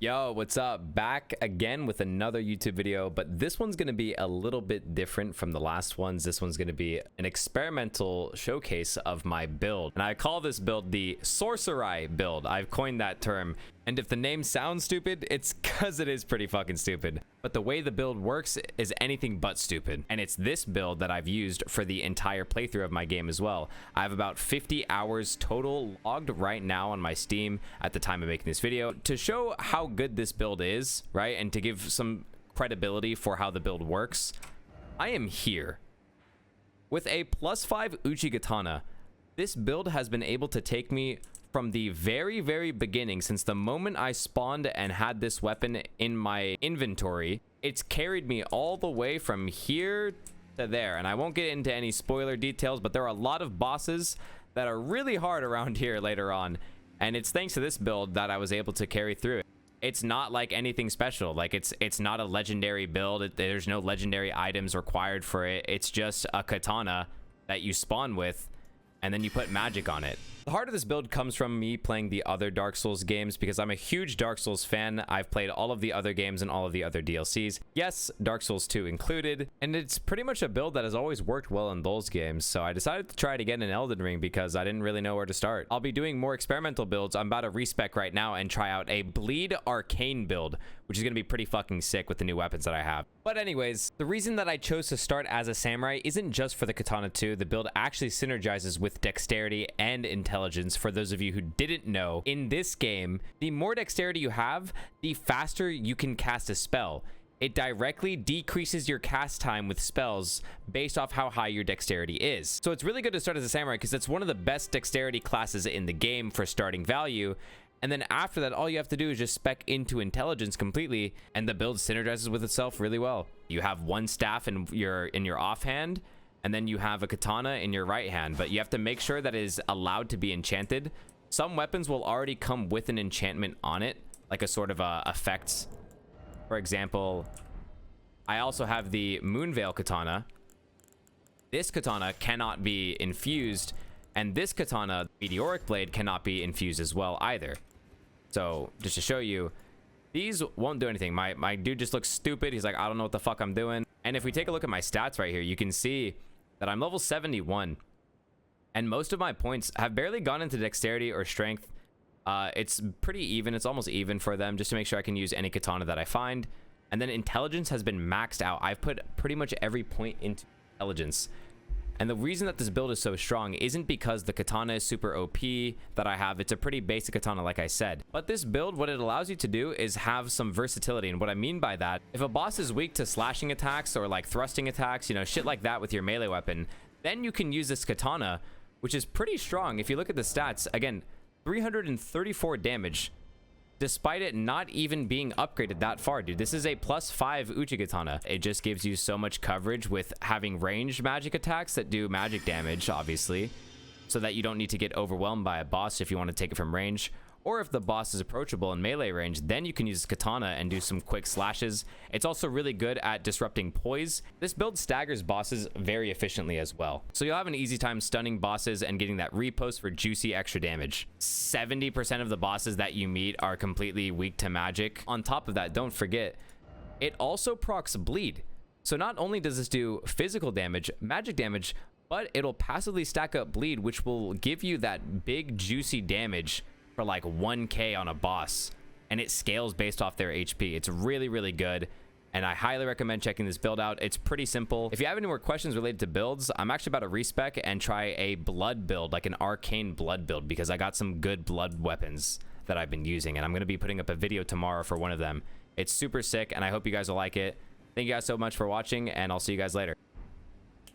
Yo, what's up? Back again with another YouTube video, but this one's going to be a little bit different from the last ones. This one's going to be an experimental showcase of my build, and I call this build the SORCERAI build. I've coined that term, and if the name sounds stupid, it's because it is pretty fucking stupid. But the way the build works is anything but stupid, and it's this build that I've used for the entire playthrough of my game as well. I have about 50 hours total logged right now on my Steam at the time of making this video to show how good this build is, right? And to give some credibility for how the build works. I am here with a +5 𝙀�モ𝙋𝘼𝙉𝙍. This build has been able to take me from the very beginning, since the moment I spawned and had this weapon in my inventory. It's carried me all the way from here to there, and I won't get into any spoiler details, but there are a lot of bosses that are really hard around here later on, and it's thanks to this build that I was able to carry through it. It's not like anything special, like it's not a legendary build. There's no legendary items required for it. It's just a katana that you spawn with, and then you put magic on it. The heart of this build comes from me playing the other Dark Souls games, because I'm a huge Dark Souls fan. I've played all of the other games and all of the other DLCs. Yes, Dark Souls 2 included, and it's pretty much a build that has always worked well in those games. So I decided to try it again in Elden Ring because I didn't really know where to start. I'll be doing more experimental builds. I'm about to respec right now and try out a bleed arcane build, which is going to be pretty fucking sick with the new weapons that I have. But anyways, the reason that I chose to start as a samurai isn't just for the katana 2. The build actually synergizes with dexterity and intelligence. For those of you who didn't know, in this game, the more dexterity you have, the faster you can cast a spell. It directly decreases your cast time with spells based off how high your dexterity is. So it's really good to start as a samurai because it's one of the best dexterity classes in the game for starting value. And then after that, all you have to do is just spec into intelligence completely, and the build synergizes with itself really well. You have one staff in your offhand, and then you have a katana in your right hand, but you have to make sure that it is allowed to be enchanted. Some weapons will already come with an enchantment on it, like a sort of effect. For example, I also have the Moonveil katana. This katana cannot be infused, and this katana, Meteoric Blade, cannot be infused as well either. So just to show you, these won't do anything. My dude just looks stupid. He's like, I don't know what the fuck I'm doing. And if we take a look at my stats right here, you can see that I'm level 71, and most of my points have barely gone into dexterity or strength. It's pretty even. It's almost even for them, just to make sure I can use any katana that I find. And then intelligence has been maxed out. I've put pretty much every point into intelligence. And the reason that this build is so strong isn't because the katana is super OP that I have. It's a pretty basic katana, like I said. But this build, what it allows you to do is have some versatility. And what I mean by that, if a boss is weak to slashing attacks or like thrusting attacks, you know, shit like that with your melee weapon, then you can use this katana, which is pretty strong. If you look at the stats, again, 334 damage, despite it not even being upgraded that far, dude. This is a +5 𝙀𝙧𝙋𝘼𝙉𝙍. It just gives you so much coverage with having ranged magic attacks that do magic damage, obviously, so that you don't need to get overwhelmed by a boss if you want to take it from range. Or if the boss is approachable in melee range, then you can use katana and do some quick slashes. It's also really good at disrupting poise. This build staggers bosses very efficiently as well. So you'll have an easy time stunning bosses and getting that repost for juicy extra damage. 70% of the bosses that you meet are completely weak to magic. On top of that, don't forget, it also procs bleed. So not only does this do physical damage, magic damage, but it'll passively stack up bleed, which will give you that big juicy damage for like 1k on a boss, and it scales based off their HP. It's really good, and I highly recommend checking this build out. It's pretty simple. If you have any more questions related to builds, I'm actually about to respec and try a blood build, like an arcane blood build, because I got some good blood weapons that I've been using, and I'm going to be putting up a video tomorrow for one of them. It's super sick, and I hope you guys will like it. Thank you guys so much for watching, and I'll see you guys later.